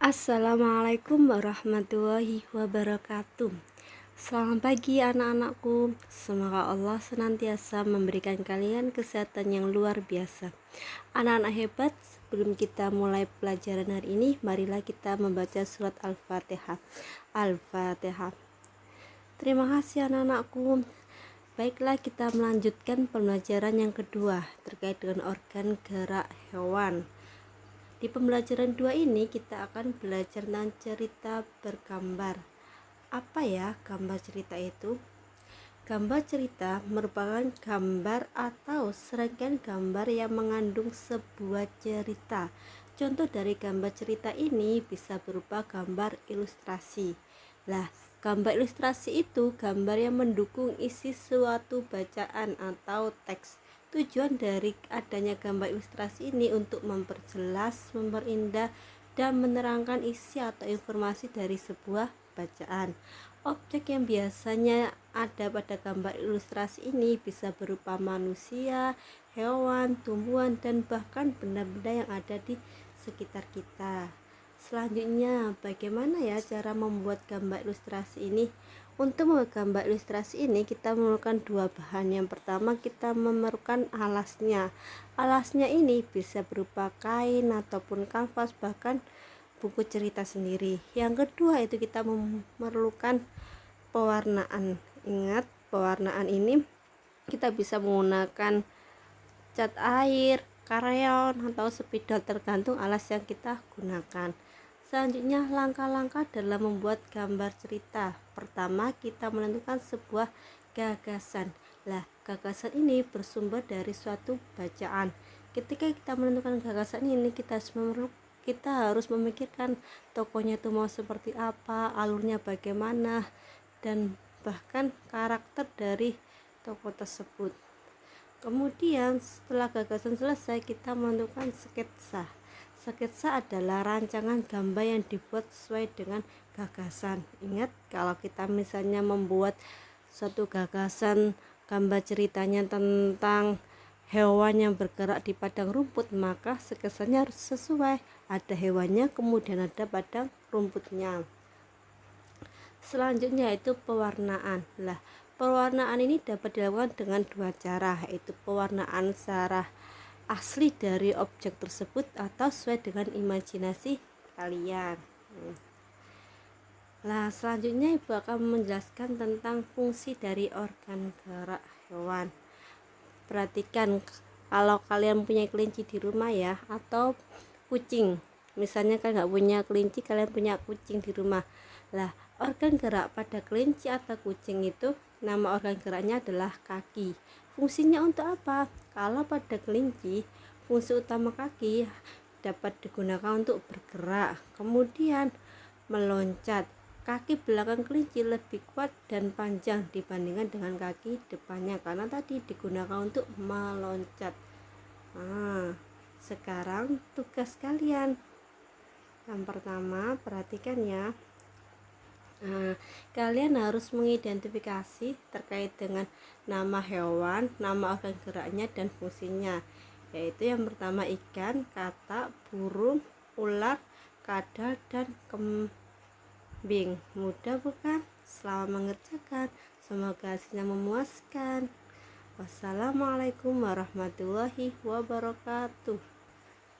Assalamualaikum warahmatullahi wabarakatuh. Selamat pagi anak-anakku. Semoga Allah senantiasa memberikan kalian kesehatan yang luar biasa. Anak-anak hebat, sebelum kita mulai pelajaran hari ini, marilah kita membaca surat Al-Fatihah. Al-Fatihah. Terima kasih anak-anakku. Baiklah, kita melanjutkan pembelajaran yang kedua terkait dengan organ gerak hewan. Di pembelajaran 2 ini kita akan belajar tentang cerita bergambar. Apa ya gambar cerita itu? Gambar cerita merupakan gambar atau serangkaian gambar yang mengandung sebuah cerita. Contoh dari gambar cerita ini bisa berupa gambar ilustrasi. Lah, gambar ilustrasi itu gambar yang mendukung isi suatu bacaan atau teks. Tujuan dari adanya gambar ilustrasi ini untuk memperjelas, memperindah, dan menerangkan isi atau informasi dari sebuah bacaan. Objek yang biasanya ada pada gambar ilustrasi ini bisa berupa manusia, hewan, tumbuhan, dan bahkan benda-benda yang ada di sekitar kita. Selanjutnya, bagaimana ya cara membuat gambar ilustrasi ini? Untuk membuat gambar ilustrasi ini kita memerlukan dua bahan. Yang pertama, kita memerlukan alasnya. Alasnya ini bisa berupa kain ataupun kanvas, bahkan buku cerita sendiri. Yang kedua itu kita memerlukan pewarnaan. Ingat, pewarnaan ini kita bisa menggunakan cat air, krayon, atau spidol tergantung alas yang kita gunakan. Selanjutnya, langkah-langkah dalam membuat gambar cerita. Pertama, kita menentukan sebuah gagasan. Lah, gagasan ini bersumber dari suatu bacaan. Ketika kita menentukan gagasan ini, kita harus memikirkan tokohnya itu mau seperti apa, alurnya bagaimana, dan bahkan karakter dari tokoh tersebut. Kemudian setelah gagasan selesai, kita menentukan sketsa. Sketsa adalah rancangan gambar yang dibuat sesuai dengan gagasan. Ingat, kalau kita misalnya membuat suatu gagasan gambar ceritanya tentang hewan yang bergerak di padang rumput, maka sketsanya harus sesuai. Ada hewannya, kemudian ada padang rumputnya. Selanjutnya itu pewarnaan. Lah, pewarnaan ini dapat dilakukan dengan dua cara, yaitu pewarnaan secara asli dari objek tersebut atau sesuai dengan imajinasi kalian. Nah, selanjutnya Ibu akan menjelaskan tentang fungsi dari organ gerak hewan. Perhatikan, kalau kalian punya kelinci di rumah ya, atau kucing, misalnya kan nggak punya kelinci, kalian punya kucing di rumah. Lah, organ gerak pada kelinci atau kucing itu, nama organ geraknya adalah kaki. Fungsinya untuk apa? Kalau pada kelinci, fungsi utama kaki dapat digunakan untuk bergerak, kemudian meloncat. Kaki belakang kelinci lebih kuat dan panjang dibandingkan dengan kaki depannya karena tadi digunakan untuk meloncat. Nah, sekarang tugas kalian. Yang pertama, perhatikan ya. Kalian harus mengidentifikasi terkait dengan nama hewan, nama organ geraknya, dan fungsinya, yaitu yang pertama ikan, katak, burung, ular, kadal, dan kambing. Mudah bukan? Selamat mengerjakan, semoga hasilnya memuaskan. Wassalamualaikum warahmatullahi wabarakatuh.